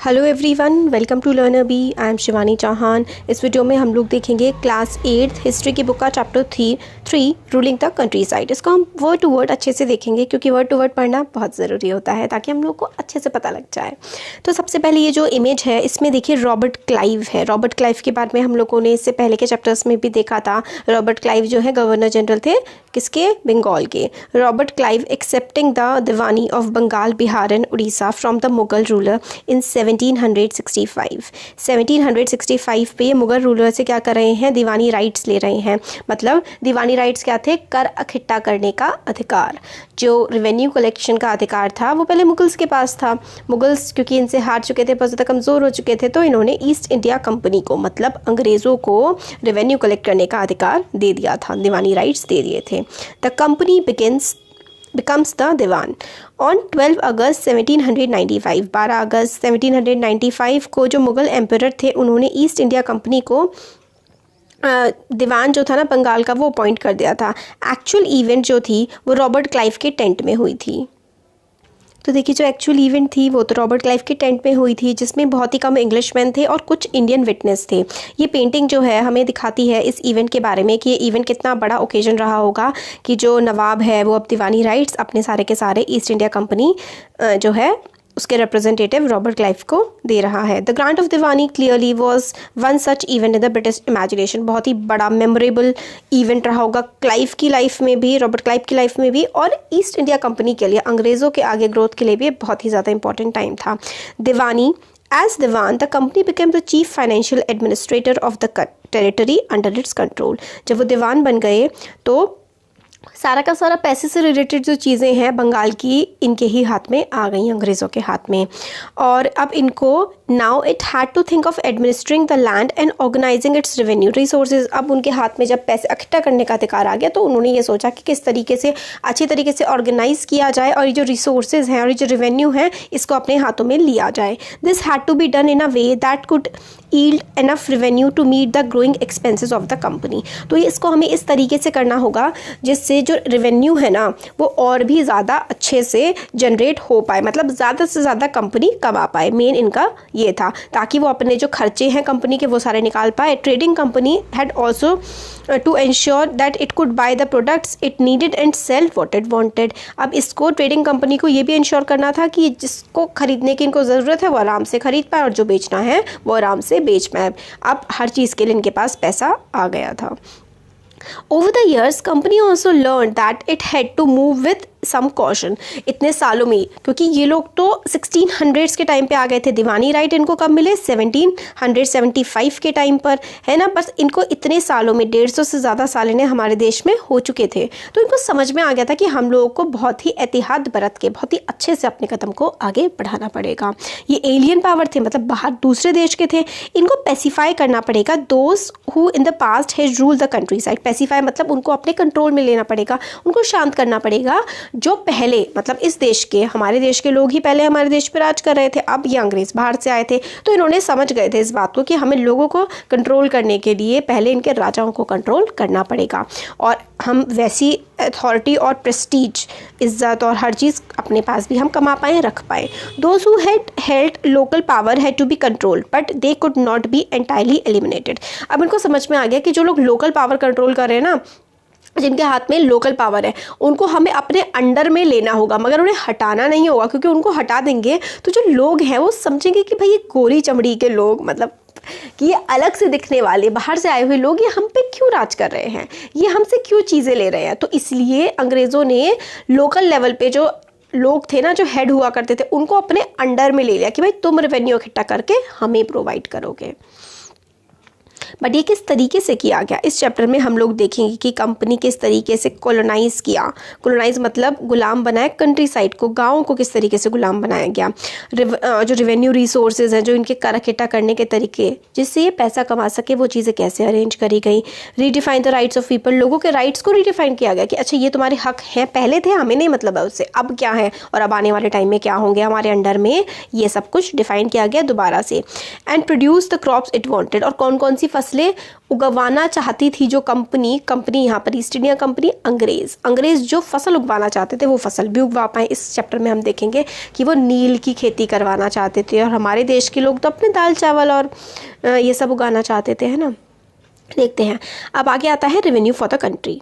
Hello everyone, welcome to learner bee. I am Shivani Chauhan. इस video में हम लोग देखेंगे क्लास 8 हिस्ट्री की बुक का chapter 3 ruling the countryside. इसको हम वर्ड टू वर्ड अच्छे से देखेंगे क्योंकि वर्ड टू वर्ड पढ़ना बहुत ज़रूरी होता है ताकि हम लोग को अच्छे से पता लग जाए। तो सबसे पहले ये जो इमेज है इसमें देखिए रॉबर्ट क्लाइव है। रॉबर्ट क्लाइव के बारे में हम लोगों ने इससे पहले के चैप्टर्स में भी देखा था। रॉबर्ट क्लाइव जो है गवर्नर जनरल थे किसके? बंगाल के। Robert Clive accepting the Diwani of Bengal, Bihar and Orissa from the Mughal ruler in 1765। 1765 पे ये मुगल रूलर से क्या कर रहे हैं? दीवानी राइट्स ले रहे हैं। मतलब दीवानी राइट्स क्या थे? कर इकट्ठा करने का अधिकार। जो रेवेन्यू कलेक्शन का अधिकार था वो पहले मुगल्स के पास था। मुगल्स क्योंकि इनसे हार चुके थे, बहुत ज़्यादा कमज़ोर हो चुके थे, तो इन्होंने ईस्ट इंडिया कंपनी को मतलब अंग्रेज़ों को रेवेन्यू कलेक्ट करने का अधिकार दे दिया था, दीवानी राइट्स दे दिए थे। The company becomes the Diwan on 12 अगस्त 1795। 12 अगस्त 1795 को जो मुग़ल एम्परर थे उन्होंने ईस्ट इंडिया कंपनी को दीवान जो था ना बंगाल का वो अपॉइंट कर दिया था। एक्चुअल इवेंट जो थी वो रॉबर्ट क्लाइव के टेंट में हुई थी। तो देखिए जो एक्चुअल इवेंट थी वो तो रॉबर्ट क्लाइव के टेंट में हुई थी जिसमें बहुत ही कम इंग्लिशमैन थे और कुछ इंडियन विटनेस थे। ये पेंटिंग जो है हमें दिखाती है इस इवेंट के बारे में कि ये इवेंट कितना बड़ा ओकेजन रहा होगा कि जो नवाब है वो अब दीवानी राइट्स अपने सारे के सारे ईस्ट इंडिया कंपनी जो है उसके रिप्रेजेंटेटिव रॉबर्ट क्लाइव को दे रहा है। The grant of Deewani clearly was one such event in the British imagination. बहुत ही बड़ा मेमोरेबल इवेंट रहा होगा क्लाइव की लाइफ में भी, रॉबर्ट क्लाइव की लाइफ में भी, और ईस्ट इंडिया कंपनी के लिए, अंग्रेज़ों के आगे ग्रोथ के लिए भी बहुत ही ज़्यादा इंपॉर्टेंट टाइम था। दीवानी As Diwan, the company became the chief financial administrator of the territory under its control। जब वो दीवान बन गए तो सारा का सारा पैसे से रिलेटेड जो चीज़ें हैं बंगाल की इनके ही हाथ में आ गई, अंग्रेज़ों के हाथ में। और अब इनको now it had to think of administering the land and organising its revenue resources. अब उनके हाथ में जब पैसे इकट्ठा करने का अधिकार आ गया तो उन्होंने ये सोचा कि किस तरीके से अच्छी तरीके से ऑर्गेनाइज किया जाए और ये जो रिसोर्सेज हैं और ये जो रेवेन्यू है इसको अपने हाथों में लिया जाए। This had to be done in a way that could yield enough revenue to meet the growing expenses of the company। तो इसको हमें इस तरीके से करना होगा जिससे जो रेवेन्यू है ना वो और भी ज़्यादा अच्छे से जनरेट हो पाए, मतलब ज़्यादा से ज़्यादा कंपनी कमा पाए। मेन इनका ये था ताकि वो अपने जो खर्चे हैं कंपनी के वो सारे निकाल पाए। Trading company had also to ensure that it could buy the products it needed and sell what it wanted. अब इसको ट्रेडिंग कंपनी को ये भी इंश्योर करना था कि जिसको खरीदने की इनको ज़रूरत है वो आराम से खरीद पाए और जो बेचना है वो आराम से बेच पाए। अब हर चीज़ के लिए इनके पास पैसा आ गया था। Over the years, company also learned that it had to move with some caution। इतने सालों में, क्योंकि ये लोग तो 1600s के टाइम पे आ गए थे। दीवानी राइट इनको कब मिले? 1775 के टाइम पर, है ना। बस इनको इतने सालों में 150 से ज़्यादा साल इन्हें हमारे देश में हो चुके थे, तो इनको समझ में आ गया था कि हम लोगों को बहुत ही एहतियात बरत के बहुत ही अच्छे से अपने कदम को आगे बढ़ाना पड़ेगा। ये एलियन पावर थे, मतलब बाहर दूसरे देश के थे, इनको पेसिफाई करना पड़ेगा। Those who in the past has rule the country side. Pacify मतलब उनको अपने कंट्रोल में लेना पड़ेगा, उनको शांत करना पड़ेगा। जो पहले मतलब इस देश के, हमारे देश के लोग ही पहले हमारे देश पर राज कर रहे थे, अब ये अंग्रेज़ बाहर से आए थे, तो इन्होंने समझ गए थे इस बात को कि हमें लोगों को कंट्रोल करने के लिए पहले इनके राजाओं को कंट्रोल करना पड़ेगा और हम वैसी अथॉरिटी और प्रेस्टीज, इज्जत और हर चीज़ अपने पास भी हम कमा पाएँ, रख पाएँ। Those who had held local power had to be controlled but they could not be entirely eliminated. अब इनको समझ में आ गया कि जो लोग लोकल पावर कंट्रोल कर रहे हैं ना, जिनके हाथ में लोकल पावर है, उनको हमें अपने अंडर में लेना होगा, मगर उन्हें हटाना नहीं होगा, क्योंकि उनको हटा देंगे तो जो लोग हैं वो समझेंगे कि भाई ये गोरी चमड़ी के लोग, मतलब कि ये अलग से दिखने वाले बाहर से आए हुए लोग ये हम पे क्यों राज कर रहे हैं, ये हमसे क्यों चीज़ें ले रहे हैं। तो इसलिए अंग्रेज़ों ने लोकल लेवल पे जो लोग थे ना, जो हेड हुआ करते थे, उनको अपने अंडर में ले लिया कि भाई तुम रेवेन्यू इकट्ठा करके हमें प्रोवाइड करोगे। बट ये किस तरीके से किया गया, इस चैप्टर में हम लोग देखेंगे कि कंपनी किस तरीके से कॉलोनाइज़ किया। कॉलोनाइज़ मतलब गुलाम बनाया कंट्री साइड को, गाँव को किस तरीके से गुलाम बनाया गया। जो रेवेन्यू रिसोर्सेज हैं, जो इनके कर इकट्ठा करने के तरीके जिससे ये पैसा कमा सके, वो चीज़ें कैसे अरेंज करी गई। Redefine the rights of people, लोगों के राइट्स को रीडिफाइन किया गया कि अच्छा ये तुम्हारे हक हैं, पहले थे हमें नहीं मतलब है उससे, अब क्या है और अब आने वाले टाइम में क्या होंगे हमारे अंडर में, ये सब कुछ डिफाइन किया गया दोबारा से। And produce the crops it wanted, और कौन कौन सी फसलें उगवाना चाहती थी जो कंपनी यहाँ पर ईस्ट इंडिया कंपनी, अंग्रेज़ जो फसल उगवाना चाहते थे वो फसल भी उगवा पाए। इस चैप्टर में हम देखेंगे कि वो नील की खेती करवाना चाहते थे, और हमारे देश के लोग तो अपने दाल चावल और ये सब उगाना चाहते थे, है ना। देखते हैं अब आगे आता है revenue for the country,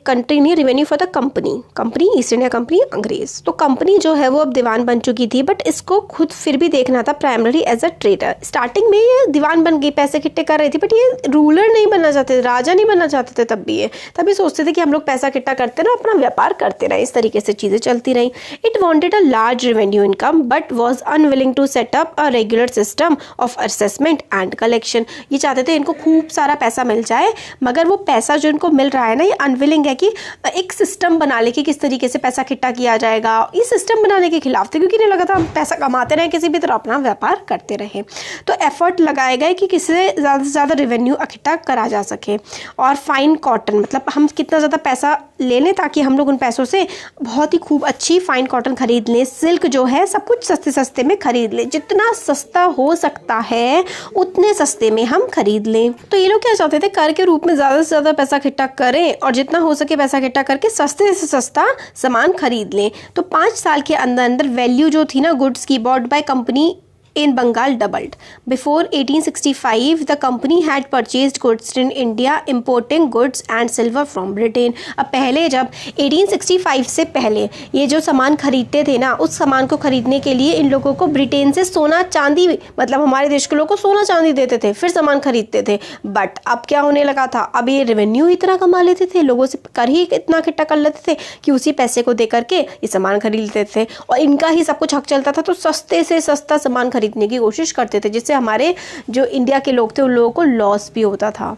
country नहीं, revenue for the company East India Company, अंग्रेज। तो कंपनी जो है वो अब दीवान बन चुकी थी, बट इसको खुद फिर भी देखना था primary as a trader. Starting में ये दीवान बन गई, पैसे इकट्ठे कर रही थी, बट ये रूलर नहीं बनना चाहते थे, राजा नहीं बनना चाहते थे। तभी सोचते थे कि हम लोग पैसा इकट्ठा करते रहे, अपना व्यापार करते रहे। इस तरीके से चीज़ें चलती रहीं। It wanted a large revenue income but was unwilling to set up a regular system of assessment and collection. ये चाहते थे इनको खूब सारा पैसा मिल जाए, मगर वो पैसा जो इनको मिल रहा है ना, ये विलिंग है कि एक सिस्टम बना ले कि किस तरीके से पैसा इकट्ठा किया जाएगा। इस सिस्टम बनाने के खिलाफ थे, क्योंकि नहीं लगा था हम पैसा कमाते रहे, किसी भी तरह अपना व्यापार करते रहे। तो एफर्ट लगाए गए कि किससे ज़्यादा से ज़्यादा रेवेन्यू इकट्ठा करा जा सके। और फाइन कॉटन, मतलब हम कितना ज़्यादा पैसा ले लें ताकि हम लोग उन पैसों से बहुत ही खूब अच्छी फाइन कॉटन खरीद लें। सिल्क जो है सब कुछ सस्ते सस्ते में खरीद लें, जितना सस्ता हो सकता है उतने सस्ते में हम खरीद लें। तो ये लोग क्या चाहते थे, कर के रूप में ज़्यादा से ज़्यादा पैसा इकट्ठा करें और जितना हो सके पैसा इकट्ठा करके सस्ते से सस्ता सामान खरीद लें। तो 5 साल के अंदर अंदर वैल्यू जो थी ना गुड्स की bought by company in Bengal doubled. Before 1865, the company had purchased goods in India, importing goods and silver from Britain. अब पहले जब 1865 से पहले ये जो सामान खरीदते थे ना, उस सामान को खरीदने के लिए इन लोगों को ब्रिटेन से सोना चांदी, मतलब हमारे देश के लोगों को सोना चांदी देते थे, फिर सामान खरीदते थे। बट अब क्या होने लगा था, अब ये रेवेन्यू इतना कमा लेते थे, लोगों से कर ही इतना इकट्ठा कर लेते थे कि उसी पैसे को दे करके ये सामान खरीद लेते थे, और इनका ही सब कुछ हक चलता था। तो सस्ते से सस्ता सामान खरीदने की कोशिश करते थे, जिससे हमारे जो इंडिया के लोग थे उन लोगों को लॉस भी होता था।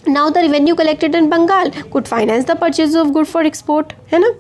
Now the revenue collected in Bengal could finance the purchase of good for export, है ना।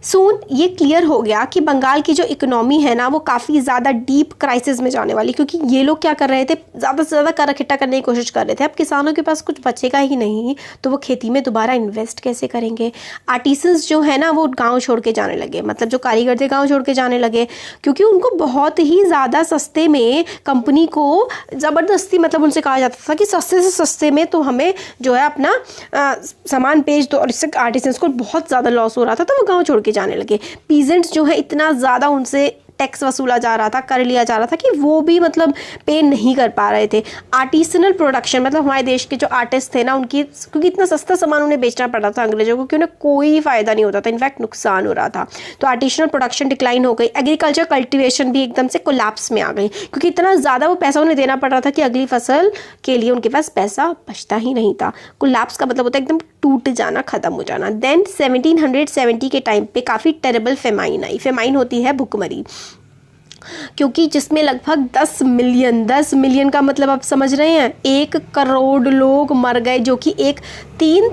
सून ये क्लियर हो गया कि बंगाल की जो इकोनॉमी है ना वो काफ़ी ज़्यादा डीप क्राइसिस में जाने वाली, क्योंकि ये लोग क्या कर रहे थे, ज़्यादा से ज़्यादा कर इकट्ठा करने की कोशिश कर रहे थे। अब किसानों के पास कुछ बचेगा ही नहीं, तो वो खेती में दोबारा इन्वेस्ट कैसे करेंगे। आर्टिसंस जो है ना वो गाँव छोड़ के जाने लगे, मतलब जो कारीगर थे गाँव छोड़ के जाने लगे, क्योंकि उनको बहुत ही ज़्यादा सस्ते में कंपनी को ज़बरदस्ती, मतलब उनसे कहा जाता था कि सस्ते से सस्ते में तो हमें जो है अपना सामान बेच दो, और इससे आर्टिसंस को बहुत ज़्यादा लॉस हो रहा था, तो वो गाँव छोड़ के जाने लगे। पीजेंट्स जो है इतना ज़्यादा उनसे टैक्स वसूला जा रहा था, कर लिया जा रहा था कि वो भी मतलब पे नहीं कर पा रहे थे। आर्टिसनल प्रोडक्शन, मतलब हमारे देश के जो आर्टिस्ट थे ना उनकी, क्योंकि इतना सस्ता सामान उन्हें बेचना पड़ रहा था अंग्रेजों को कि उन्हें कोई फ़ायदा नहीं होता था, इनफैक्ट नुकसान हो रहा था। तो आर्टिसनल प्रोडक्शन डिक्लाइन हो गई। एग्रीकल्चर कल्टिवेशन भी एकदम से कोलैप्स में आ गई, क्योंकि इतना ज़्यादा वो पैसा उन्हें देना पड़ रहा था कि अगली फसल के लिए उनके पास पैसा बचता ही नहीं था। कोलैप्स का मतलब होता है एकदम टूट जाना, ख़त्म हो जाना। देन 1770 के टाइम पे काफ़ी टेरेबल फेमाइन आई। फेमाइन होती है भुखमरी, क्योंकि जिसमें लगभग 10 मिलियन का मतलब आप समझ रहे हैं, 1 करोड़ लोग मर गए, जो कि 3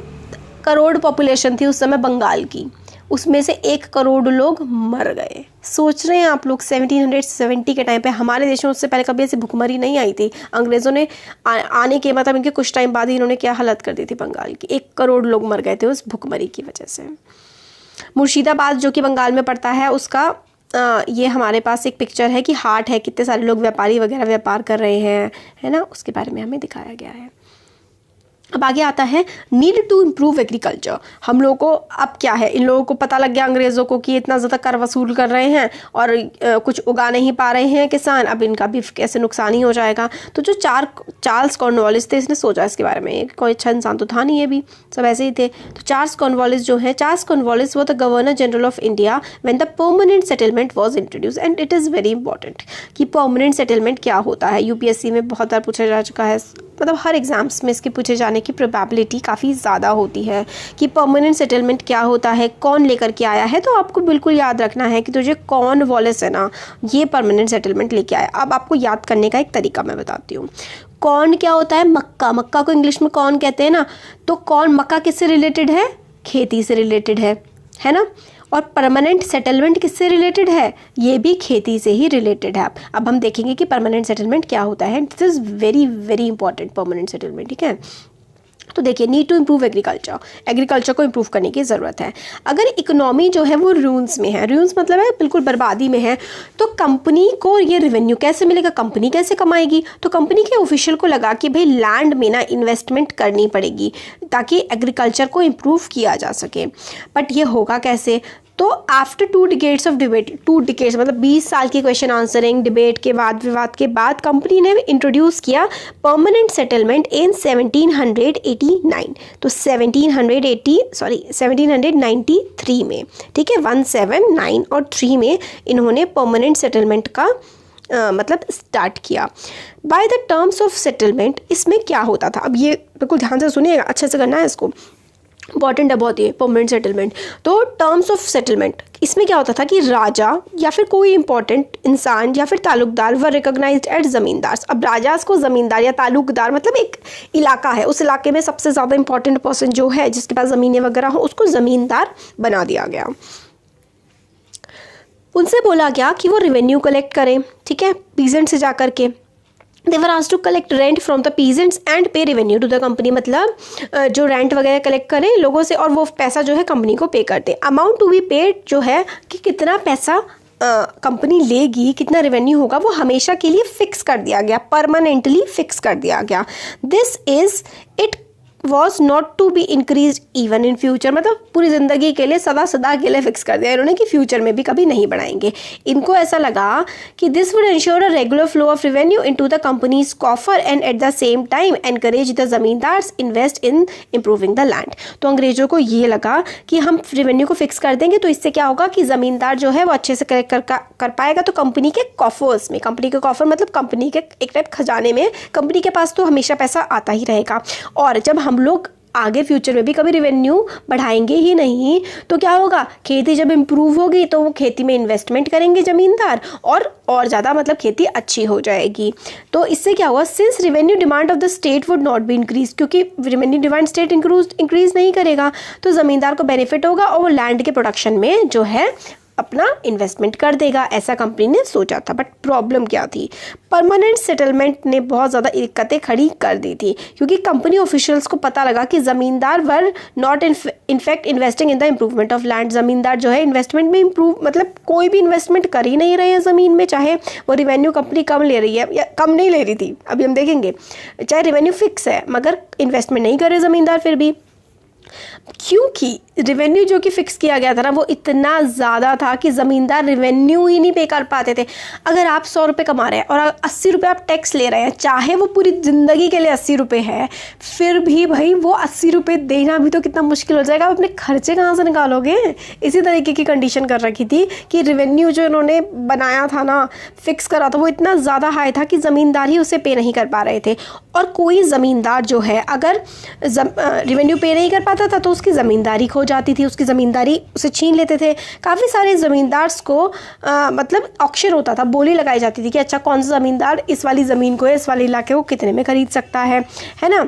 करोड़ पॉपुलेशन थी उस समय बंगाल की, उसमें से 1 करोड़ लोग मर गए। सोच रहे हैं आप लोग 1770 के टाइम पे, हमारे देश में उससे पहले कभी ऐसी भुखमरी नहीं आई थी। अंग्रेज़ों ने आने के मतलब इनके कुछ टाइम बाद ही इन्होंने क्या हालत कर दी थी बंगाल की, 1 करोड़ लोग मर गए थे उस भुखमरी की वजह से। मुर्शिदाबाद जो कि बंगाल में पड़ता है, उसका ये हमारे पास एक पिक्चर है कि हाट है, कितने सारे लोग व्यापारी वगैरह व्यापार कर रहे हैं, है ना, उसके बारे में हमें दिखाया गया है। अब आगे आता है नीड टू इम्प्रूव एग्रीकल्चर। हम लोगों को अब क्या है, इन लोगों को पता लग गया अंग्रेज़ों को कि इतना ज़्यादा कर वसूल कर रहे हैं और कुछ उगा नहीं पा रहे हैं किसान, अब इनका भी कैसे नुकसान ही हो जाएगा। तो जो चार्ल्स कॉर्नवालिस थे, इसने सोचा इसके बारे में, कोई अच्छा इंसान तो था नहीं, ये भी सब ऐसे ही थे। तो चार्ल्स कॉर्नवालिस जो है, चार्ल्स कॉर्नवालिस वो the governor general of India when the permanent settlement was introduce, and it is very important कि परमानेंट सेटलमेंट क्या होता है। यूपीएससी में बहुत बार पूछा जा चुका है, मतलब हर एग्जाम्स में इसके पूछे जाने की प्रोबेबिलिटी काफ़ी ज़्यादा होती है कि परमानेंट सेटलमेंट क्या होता है, कौन लेकर के आया है। तो आपको बिल्कुल याद रखना है कि तो जो कॉर्नवालिस है ना, ये परमानेंट सेटलमेंट लेके आया। अब आपको याद करने का एक तरीका मैं बताती हूँ। कॉर्न क्या होता है, मक्का, मक्का को इंग्लिश में कॉर्न कहते हैं ना। तो कॉर्न, मक्का किससे रिलेटेड है, खेती से रिलेटेड है ना। और परमानेंट सेटलमेंट किससे रिलेटेड है, ये भी खेती से ही रिलेटेड है। अब हम देखेंगे कि परमानेंट सेटलमेंट क्या होता है। This is very very important, permanent settlement, ठीक है। तो देखिए, need to improve agriculture, agriculture को इम्प्रूव करने की ज़रूरत है। अगर इकोनॉमी जो है वो रूइंस में है, रूइंस मतलब है बिल्कुल बर्बादी में है, तो कंपनी को ये रेवेन्यू कैसे मिलेगा, कंपनी कैसे कमाएगी? तो कंपनी के ऑफिशियल को लगा कि भाई लैंड में ना इन्वेस्टमेंट करनी पड़ेगी ताकि एग्रीकल्चर को इम्प्रूव किया जा सके। बट ये होगा कैसे? तो after 2 decades of debate, 2 decades मतलब 20 साल की क्वेश्चन आंसरिंग डिबेट के बाद, विवाद के बाद, कंपनी ने इंट्रोड्यूस किया परमानेंट सेटलमेंट इन 1789। तो 1793 में, ठीक है, 1789 और 3 में इन्होंने परमानेंट सेटलमेंट का मतलब स्टार्ट किया। By the terms of settlement, इसमें क्या होता था? अब ये बिल्कुल ध्यान से सुनिएगा, अच्छे से करना है इसको, इंपॉर्टेंट है बहुत ये परमानेंट सेटलमेंट। तो टर्म्स ऑफ सेटलमेंट, इसमें क्या होता था कि राजा या फिर कोई इंपॉर्टेंट इंसान या फिर तालुकदार वर रिकॉग्नाइज्ड एज ज़मींदार। अब राजा को ज़मींदार या तालुकदार मतलब एक इलाका है, उस इलाके में सबसे ज़्यादा इंपॉर्टेंट पर्सन जो है जिसके पास ज़मीनें वगैरह हो, उसको ज़मींदार बना दिया गया। उनसे बोला गया कि वो रेवेन्यू कलेक्ट करें, ठीक है, पीजेंट से जा कर के। They were asked to collect rent from the peasants and pay revenue to the company, मतलब जो रेंट वगैरह कलेक्ट करें लोगों से और वो पैसा जो है कंपनी को पे करते। अमाउंट टू बी पेड जो है कि कितना पैसा कंपनी लेगी, कितना रेवेन्यू होगा, वो हमेशा के लिए फिक्स कर दिया गया, परमानेंटली फिक्स कर दिया गया। This is it was not to be increase even in future, मतलब पूरी ज़िंदगी के लिए सदा के लिए फिक्स कर दिया इन्होंने कि फ्यूचर में भी कभी नहीं बढ़ाएंगे। इनको ऐसा लगा कि this would ensure a regular flow of revenue into the companies coffer and at the same time encourage the zamindars invest in improving the land. तो अंग्रेजों को ये लगा कि हम रेवेन्यू को फिक्स कर देंगे तो इससे क्या होगा कि ज़मींदार जो है वो अच्छे से कर पाएगा, तो कंपनी के कॉफर्स में, कंपनी के कॉफर मतलब कंपनी के एक टाइप खजाने में, कंपनी के पास तो हमेशा पैसा आता ही रहेगा। और जब हम लोग आगे फ्यूचर में भी कभी रेवेन्यू बढ़ाएंगे ही नहीं तो क्या होगा, खेती जब इम्प्रूव होगी तो वो खेती में इन्वेस्टमेंट करेंगे ज़मींदार और ज़्यादा मतलब खेती अच्छी हो जाएगी। तो इससे क्या हुआ, since revenue demand of the state would not be increase, क्योंकि रेवेन्यू डिमांड स्टेट इंक्रीज नहीं करेगा तो ज़मींदार को बेनिफिट होगा और वो लैंड के प्रोडक्शन में जो है अपना इन्वेस्टमेंट कर देगा, ऐसा कंपनी ने सोचा था। बट प्रॉब्लम क्या थी, परमानेंट सेटलमेंट ने बहुत ज़्यादा दिक्कतें खड़ी कर दी थी, क्योंकि कंपनी ऑफिशियल्स को पता लगा कि ज़मींदार were not in fact investing in the improvement of land. ज़मींदार जो है इन्वेस्टमेंट में इम्प्रूव मतलब कोई भी इन्वेस्टमेंट कर ही नहीं रहे हैं ज़मीन में, चाहे वो रेवेन्यू कंपनी कम ले रही है या कम नहीं ले रही थी, अभी हम देखेंगे, चाहे रेवेन्यू फिक्स है मगर इन्वेस्टमेंट नहीं करे ज़मींदार फिर भी, क्योंकि रेवेन्यू जो कि फिक्स किया गया था ना वो इतना ज़्यादा था कि ज़मींदार रेवेन्यू ही नहीं पे कर पाते थे। अगर आप 100 रुपये कमा रहे हैं और 80 रुपये आप टैक्स ले रहे हैं, चाहे वो पूरी ज़िंदगी के लिए 80 रुपये है, फिर भी भाई वो 80 रुपये देना भी तो कितना मुश्किल हो जाएगा, आप अपने खर्चे कहाँ से निकालोगे। इसी तरीके की कंडीशन कर रखी थी कि रेवेन्यू जो इन्होंने बनाया था ना, फिक्स करा था, वो इतना ज़्यादा हाई था कि ज़मींदार ही उसे पे नहीं कर पा रहे थे। और कोई ज़मींदार जो है अगर रेवेन्यू पे नहीं कर पाता था तो उसकी ज़मींदारी खो जाती थी, उसकी ज़मींदारी उसे छीन लेते थे। काफ़ी सारे ज़मींदार्स को मतलब ऑक्शन होता था, बोली लगाई जाती थी कि अच्छा कौन सा ज़मींदार इस वाली ज़मीन को, इस वाले इलाके को कितने में खरीद सकता है ना।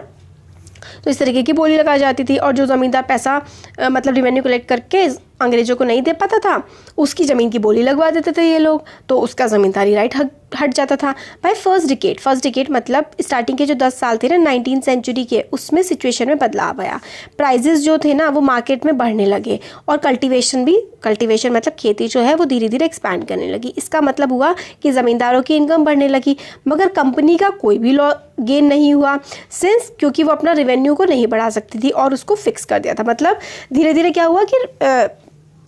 तो इस तरीके की बोली लगाई जाती थी और जो ज़मींदार पैसा मतलब रेवेन्यू कलेक्ट करके अंग्रेज़ों को नहीं दे पाता था उसकी ज़मीन की बोली लगवा देते थे ये लोग, तो उसका ज़मींदारी राइट हट जाता था। भाई फर्स्ट डिकेड मतलब स्टार्टिंग के जो 10 साल थे ना 19th सेंचुरी के, उसमें सिचुएशन में बदलाव आया। प्राइजेस जो थे ना वो मार्केट में बढ़ने लगे और कल्टीवेशन मतलब खेती जो है वो धीरे धीरे एक्सपैंड करने लगी। इसका मतलब हुआ कि ज़मींदारों की इनकम बढ़ने लगी मगर कंपनी का कोई भी गेन नहीं हुआ, सिंस क्योंकि वो अपना रेवेन्यू को नहीं बढ़ा सकती थी और उसको फिक्स कर दिया था। मतलब धीरे धीरे क्या हुआ कि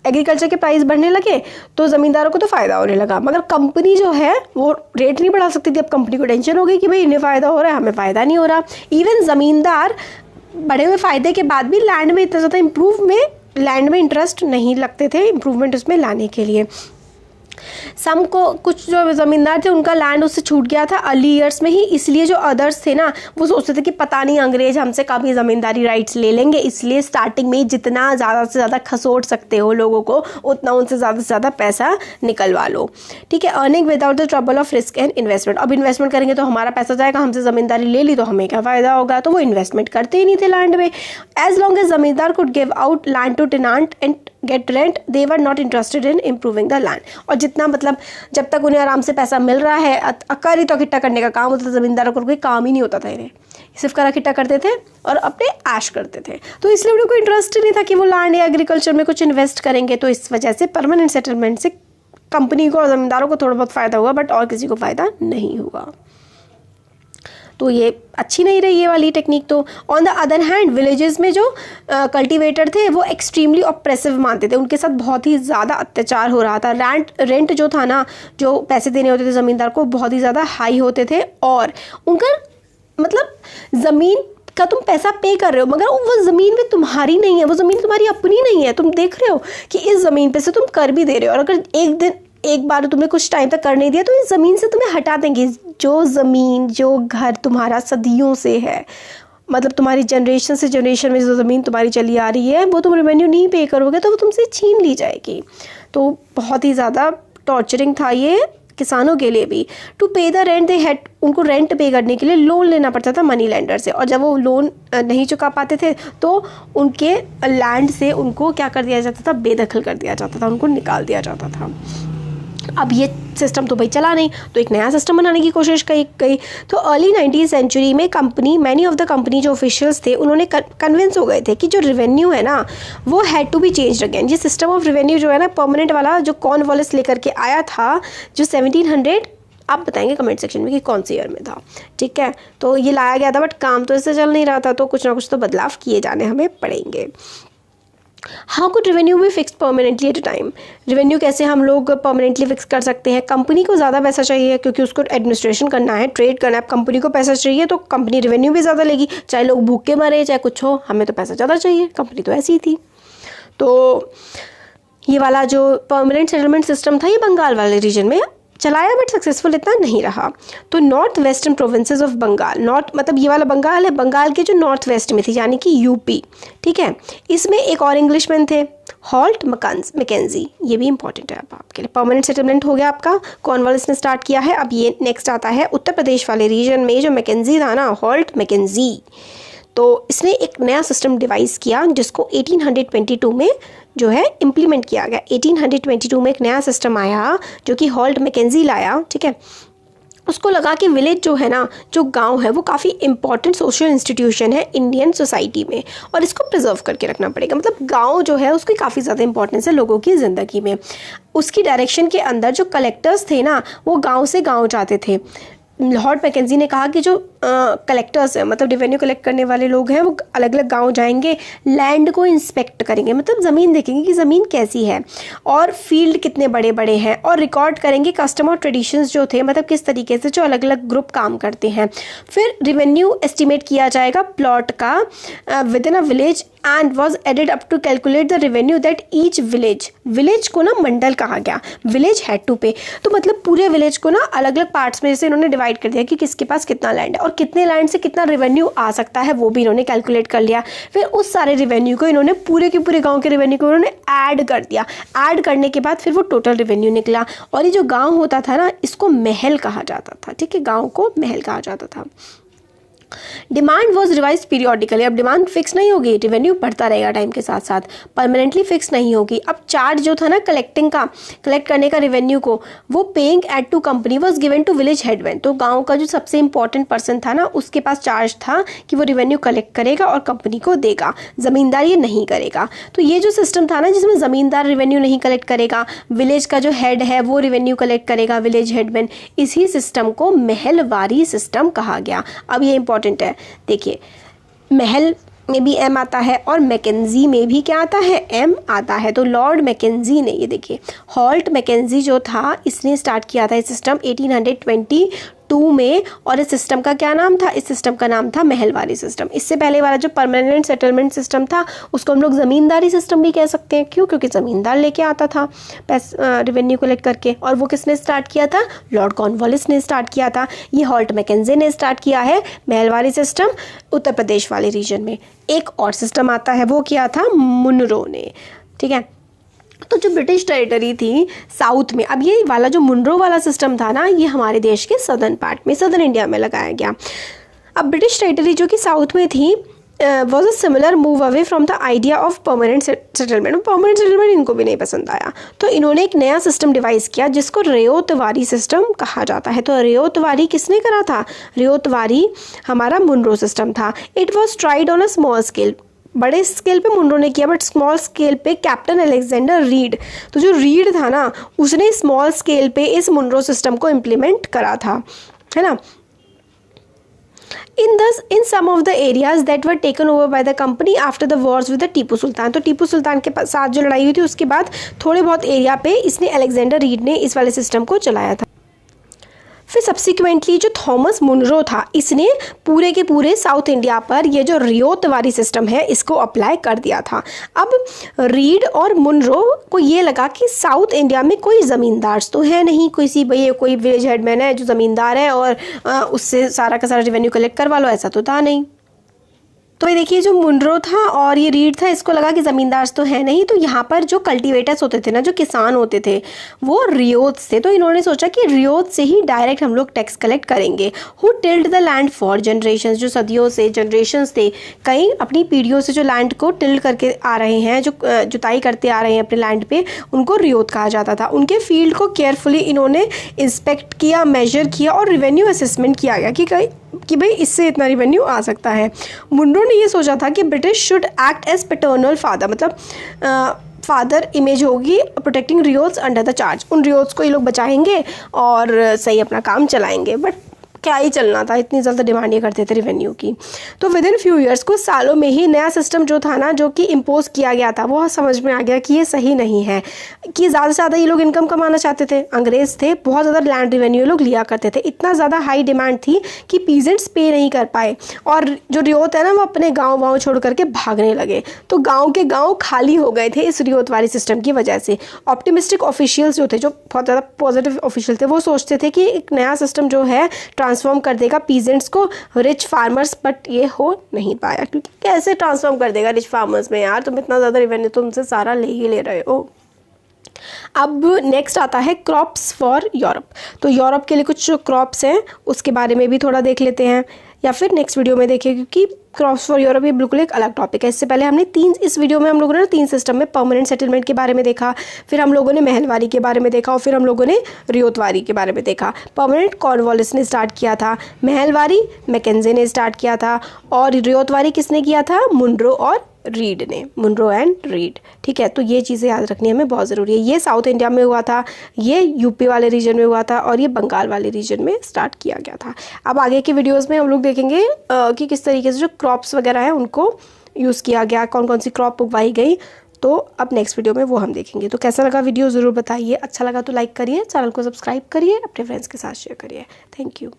एग्रीकल्चर के प्राइस बढ़ने लगे तो ज़मींदारों को तो फ़ायदा होने लगा मगर कंपनी जो है वो रेट नहीं बढ़ा सकती थी। अब कंपनी को टेंशन हो गई कि भाई इन्हें फ़ायदा हो रहा है, हमें फ़ायदा नहीं हो रहा। इवन ज़मींदार बढ़े हुए फ़ायदे के बाद भी लैंड में इतना ज़्यादा लैंड में इंटरेस्ट नहीं लगते थे इम्प्रूवमेंट उसमें लाने के लिए। कुछ जो ज़मींदार थे उनका लैंड उससे छूट गया था अर्ली ईयर्स में ही, इसलिए जो अदर्स थे ना वो सोचते थे कि पता नहीं अंग्रेज हमसे कभी ज़मींदारी राइट्स ले लेंगे, इसलिए स्टार्टिंग में जितना ज़्यादा से ज़्यादा खसोट सकते हो लोगों को उतना उनसे ज़्यादा से ज़्यादा पैसा निकलवा लो, ठीक है। Earning without the trouble of risk and investment. अब इन्वेस्टमेंट करेंगे तो हमारा पैसा जाएगा, हमसे ज़मींदारी ले ली तो हमें क्या फ़ायदा होगा, तो वो इन्वेस्टमेंट करते ही नहीं थे लैंड में। As long as zamindar could give out land to tenant and get rent they were not interested in improving the land. और जितना मतलब जब तक उन्हें आराम से पैसा मिल रहा है, अकर ही तो इकट्ठा करने का काम होता था, ज़मींदारों को कोई काम ही नहीं होता था, इन्हें सिर्फ करा इकट्ठा करते थे और अपने ऐश करते थे। तो इसलिए उन्हें कोई इंटरेस्ट ही नहीं था कि वो लैंड या एग्रीकल्चर में कुछ इन्वेस्ट करेंगे। तो इस वजह से परमानेंट सेटलमेंट से कंपनी को और ज़मींदारों को थोड़ा बहुत फ़ायदा हुआ, बट और किसी को फ़ायदा नहीं हुआ। तो ये अच्छी नहीं रही ये वाली टेक्निक। तो on the other hand villages में जो कल्टीवेटर थे वो एक्सट्रीमली ऑप्रेसिव मानते थे, उनके साथ बहुत ही ज़्यादा अत्याचार हो रहा था। रेंट जो था ना, जो पैसे देने होते थे ज़मींदार को, बहुत ही ज़्यादा हाई होते थे। और उनका मतलब ज़मीन का तुम पैसा पे कर रहे हो मगर वो ज़मीन भी तुम्हारी नहीं है, वो ज़मीन तुम्हारी अपनी नहीं है। तुम देख रहे हो कि इस ज़मीन पे से तुम कर भी दे रहे हो, और अगर एक बार तुमने कुछ टाइम तक कर नहीं दिया तो इस ज़मीन से तुम्हें हटा देंगे। जो ज़मीन, जो घर तुम्हारा सदियों से है, मतलब तुम्हारी जनरेशन से जनरेशन में जो ज़मीन तुम्हारी चली आ रही है, वो तुम रेवेन्यू नहीं पे करोगे तो वो तुमसे छीन ली जाएगी। तो बहुत ही ज़्यादा टॉर्चरिंग था ये किसानों के लिए भी। टू पे द रेंट दे हैड, उनको रेंट पे करने के लिए लोन लेना पड़ता था मनी लेंडर से, और जब वो लोन नहीं चुका पाते थे तो उनके लैंड से उनको क्या कर दिया जाता था, बेदखल कर दिया जाता था, उनको निकाल दिया जाता था। अब ये सिस्टम तो भाई चला नहीं, तो एक नया सिस्टम बनाने की कोशिश गई। तो अर्ली 19th सेंचुरी में मैनी ऑफ द कंपनी जो ऑफिशियल्स थे उन्होंने कन्विंस हो गए थे कि जो रेवेन्यू है ना वो had to be changed again. ये सिस्टम ऑफ रेवेन्यू जो है ना परमानेंट वाला, जो कॉर्नवालिस लेकर के आया था, जो 1700, आप बताएंगे कमेंट सेक्शन में कि कौन से ईयर में था, ठीक है। तो ये लाया गया था, बट काम तो इससे चल नहीं रहा था, तो कुछ ना कुछ तो बदलाव किए जाने हमें पड़ेंगे। हाउ कुड रेवेन्यू भी fix permanently at a time, revenue कैसे हम लोग परमानेंटली फिक्स कर सकते हैं। कंपनी को ज़्यादा पैसा चाहिए क्योंकि उसको एडमिनिस्ट्रेशन करना है, ट्रेड करना है, कंपनी को पैसा चाहिए तो कंपनी रेवेन्यू भी ज़्यादा लेगी, चाहे लोग भूखे मरे चाहे कुछ हो, हमें तो पैसा ज़्यादा चाहिए, कंपनी तो ऐसी ही थी। तो ये वाला जो परमानेंट सेटलमेंट सिस्टम था ये बंगाल वाले रीजन में चलाया, बट सक्सेसफुल इतना नहीं रहा। तो north western provinces of Bengal, north मतलब ये वाला बंगाल है, बंगाल के जो नॉर्थ वेस्ट में थी यानी कि यूपी, ठीक है। इसमें एक और इंग्लिशमैन थे, हॉल्ट मैकेंजी, ये भी इंपॉर्टेंट है अब आपके लिए। परमानेंट सेटलमेंट हो गया आपका, कॉर्नवालिस ने स्टार्ट किया है। अब ये नेक्स्ट आता है उत्तर प्रदेश वाले रीजन में, जो मैकेंजी था ना, हॉल्ट मैकेंजी, तो इसने एक नया सिस्टम डिवाइस किया जिसको 1822 में जो है इम्प्लीमेंट किया गया। 1822 में एक नया सिस्टम आया जो कि हॉल्ट मैकेंजी लाया, ठीक है। उसको लगा कि विलेज जो है ना, जो गांव है, वो काफ़ी इंपॉर्टेंट सोशल इंस्टीट्यूशन है इंडियन सोसाइटी में, और इसको प्रिजर्व करके रखना पड़ेगा। मतलब गांव जो है उसकी काफ़ी ज़्यादा इंपॉर्टेंस है लोगों की ज़िंदगी में। उसकी डायरेक्शन के अंदर जो कलेक्टर्स थे ना, वो गाँव से गाँव जाते थे। हॉल्ट मैकेंजी ने कहा कि जो कलेक्टर्स हैं, मतलब रेवेन्यू कलेक्ट करने वाले लोग हैं, वो अलग अलग गांव जाएंगे, लैंड को इंस्पेक्ट करेंगे, मतलब ज़मीन देखेंगे कि ज़मीन कैसी है और फील्ड कितने बड़े बड़े हैं, और रिकॉर्ड करेंगे कस्टम और ट्रेडिशंस जो थे, मतलब किस तरीके से जो अलग अलग ग्रुप काम करते हैं। फिर रेवेन्यू एस्टिमेट किया जाएगा प्लॉट का within a village and was added up to calculate the revenue that each village को ना मंडल कहा गया, विलेज हैड टू पे। तो मतलब पूरे विलेज को ना अलग अलग पार्ट्स में जैसे इन्होंने डिवाइड कर दिया कि किसके पास कितना लैंड है और कितने लैंड से कितना रेवेन्यू आ सकता है, वो भी इन्होंने कैलकुलेट कर लिया। फिर उस सारे रेवेन्यू को इन्होंने पूरे के पूरे गांव के रेवेन्यू को इन्होंने ऐड कर दिया। ऐड करने के बाद फिर वो टोटल रेवेन्यू निकला। और ये जो गांव होता था ना, इसको महल कहा जाता था, ठीक है, गांव को महल कहा जाता था। डिमांड वॉज रिवाइज पीरियोडिकली, अब डिमांड फिक्स नहीं होगी, रेवेन्यू बढ़ता रहेगा टाइम के साथ साथ, परमानेंटली फिक्स नहीं होगी। अब चार्ज जो था ना कलेक्ट करने का रेवेन्यू को, वो paying at to company was given to village headman. तो गांव का जो सबसे इंपॉर्टेंट पर्सन था ना, उसके पास चार्ज था कि वो रेवेन्यू कलेक्ट करेगा और कंपनी को देगा, ज़मींदार ये नहीं करेगा। तो ये जो सिस्टम था ना, जिसमें ज़मींदार रेवेन्यू नहीं कलेक्ट करेगा, विलेज का जो हेड है वो रेवेन्यू कलेक्ट करेगा, विलेज हेडमैन, इसी सिस्टम को महलवारी सिस्टम कहा गया। अब ये इंपॉर्टेंट है, देखिए महल में भी एम आता है और मैकेंजी में भी क्या आता है, एम आता है। तो लॉर्ड मैकेंजी ने, ये देखिए हॉल्ट मैकेंजी जो था, इसने स्टार्ट किया था ये सिस्टम 1822 में, और इस सिस्टम का क्या नाम था, इस सिस्टम का नाम था महलवारी सिस्टम। इससे पहले वाला जो परमानेंट सेटलमेंट सिस्टम था उसको हम लोग ज़मींदारी सिस्टम भी कह सकते हैं। क्यों? क्योंकि ज़मींदार लेके आता था रेवेन्यू कलेक्ट करके। और वो किसने स्टार्ट किया था, लॉर्ड कॉर्नवालिस ने स्टार्ट किया था। ये हॉल्ट मैकेंजी ने स्टार्ट किया है महलवारी सिस्टम उत्तर प्रदेश वाले रीजन में। एक और सिस्टम आता है, वो किया था मुनरो ने, ठीक है। तो जो ब्रिटिश टेरिटरी थी साउथ में, अब ये वाला जो मुनरो वाला सिस्टम था ना, ये हमारे देश के सदर्न पार्ट में, सदर्न इंडिया में लगाया गया। अब ब्रिटिश टेरिटरी जो कि साउथ में थी, was a similar move away from the idea of permanent settlement. Permanent settlement इनको भी नहीं पसंद आया, तो इन्होंने एक नया सिस्टम डिवाइस किया जिसको रियोतवारी सिस्टम कहा जाता है। तो रियोतवारी किसने करा था? रियोतवारी हमारा मुनरो सिस्टम था। It was tried on a small scale, बड़े स्केल पे मुनरो ने किया, बट स्मॉल स्केल पे कैप्टन अलेक्जेंडर रीड, तो जो रीड था ना उसने स्मॉल स्केल पे इस मुनरो सिस्टम को इम्प्लीमेंट करा था, है ना। in some of the areas that were taken over by the company after the wars with the Tipu Sultan, तो टीपू सुल्तान के साथ जो लड़ाई हुई थी उसके बाद थोड़े बहुत एरिया पे इसने अलेक्जेंडर रीड ने इस वाले सिस्टम को चलाया था। फिर सब्सिक्वेंटली जो थॉमस मुनरो था इसने पूरे के पूरे साउथ इंडिया पर ये जो रियोतवारी सिस्टम है इसको अप्लाई कर दिया था। अब रीड और मुनरो को ये लगा कि साउथ इंडिया में कोई ज़मींदार तो है नहीं, कोई विलेज हेडमैन है जो ज़मींदार है और उससे सारा का सारा रेवेन्यू कलेक्ट करवा लो, ऐसा तो था नहीं। तो ये देखिए जो मुनरो था और ये रीड था, इसको लगा कि ज़मींदार तो है नहीं, तो यहाँ पर जो कल्टीवेटर्स होते थे ना, जो किसान होते थे वो रियोत से, तो इन्होंने सोचा कि रियोत से ही डायरेक्ट हम लोग टैक्स कलेक्ट करेंगे। Who tilde the land for generation, जो सदियों से जनरेशन्स थे, कई अपनी पीढ़ियों से जो लैंड को टिल्ड करके आ रहे हैं, जो जुताई करते आ रहे हैं अपने लैंड पे, उनको रियोत कहा जाता था। उनके फील्ड को केयरफुली इन्होंने इंस्पेक्ट किया, मेजर किया और रिवेन्यू असेसमेंट किया गया कि भाई इससे इतना रिवेन्यू आ सकता है। मुनरो ने ये सोचा था कि British should act as paternal father, मतलब फादर इमेज होगी protecting ryots under the charge, उन रियोट्स को ये लोग बचाएंगे और सही अपना काम चलाएंगे। बट क्या ही चलना था, इतनी ज़्यादा डिमांड ये करते थे रेवेन्यू की। तो विद इन फ्यू ईयर्स, कुछ सालों में ही नया सिस्टम जो था ना, जो कि इम्पोज किया गया था, वो समझ में आ गया कि ये सही नहीं है, कि ज़्यादा से ज़्यादा ये लोग इनकम कमाना चाहते थे। अंग्रेज़ थे, बहुत ज़्यादा लैंड रेवेन्यू लोग लिया करते थे, इतना ज़्यादा हाई डिमांड थी कि पीजेंट्स पे नहीं कर पाए और जो रियोत है ना वो अपने गाँव वाँव छोड़ करके भागने लगे। तो गाँव के गाँव खाली हो गए थे इस रियोतवारी सिस्टम की वजह से। ऑप्टिमिस्टिक ऑफिशियल्स जो थे, जो बहुत ज़्यादा पॉजिटिव ऑफिशियल थे, वो सोचते थे कि एक नया सिस्टम जो है ट्रांसफॉर्म कर देगा पीजेंट्स को रिच फार्मर्स, बट ये हो नहीं पाया, क्योंकि कैसे ट्रांसफॉर्म कर देगा रिच फार्मर्स में यार, तुम इतना ज़्यादा रेवेन्यू तो उनसे सारा ले ही ले रहे हो। अब नेक्स्ट आता है क्रॉप्स फॉर यूरोप। तो यूरोप के लिए कुछ क्रॉप्स हैं, उसके बारे में भी थोड़ा देख लेते हैं, या फिर नेक्स्ट वीडियो में देखिए, क्योंकि क्रॉप्स फॉर यूरोप ये बिल्कुल एक अलग टॉपिक है। इससे पहले हमने इस वीडियो में हम लोगों ने 3 सिस्टम में परमानेंट सेटलमेंट के बारे में देखा, फिर हम लोगों ने महलवारी के बारे में देखा और फिर हम लोगों ने रियोतवारी के बारे में देखा। परमानेंट कॉर्नवालिस ने स्टार्ट किया था, महलवारी मैकेंजे ने स्टार्ट किया था और रियोतवारी किसने किया था? मुनरो और रीड ने, मुनरो एंड रीड। ठीक है, तो ये चीज़ें याद रखनी हमें बहुत ज़रूरी है। ये साउथ इंडिया में हुआ था, ये यूपी वाले रीजन में हुआ था और ये बंगाल वाले रीजन में स्टार्ट किया गया था। अब आगे के वीडियोस में हम लोग देखेंगे कि किस तरीके से जो क्रॉप्स वगैरह हैं उनको यूज़ किया गया, कौन कौन सी क्रॉप उगाई गई। तो अब नेक्स्ट वीडियो में वो हम देखेंगे। तो कैसा लगा वीडियो ज़रूर बताइए, अच्छा लगा तो लाइक करिए, चैनल को सब्सक्राइब करिए, अपने फ्रेंड्स के साथ शेयर करिए। Thank you.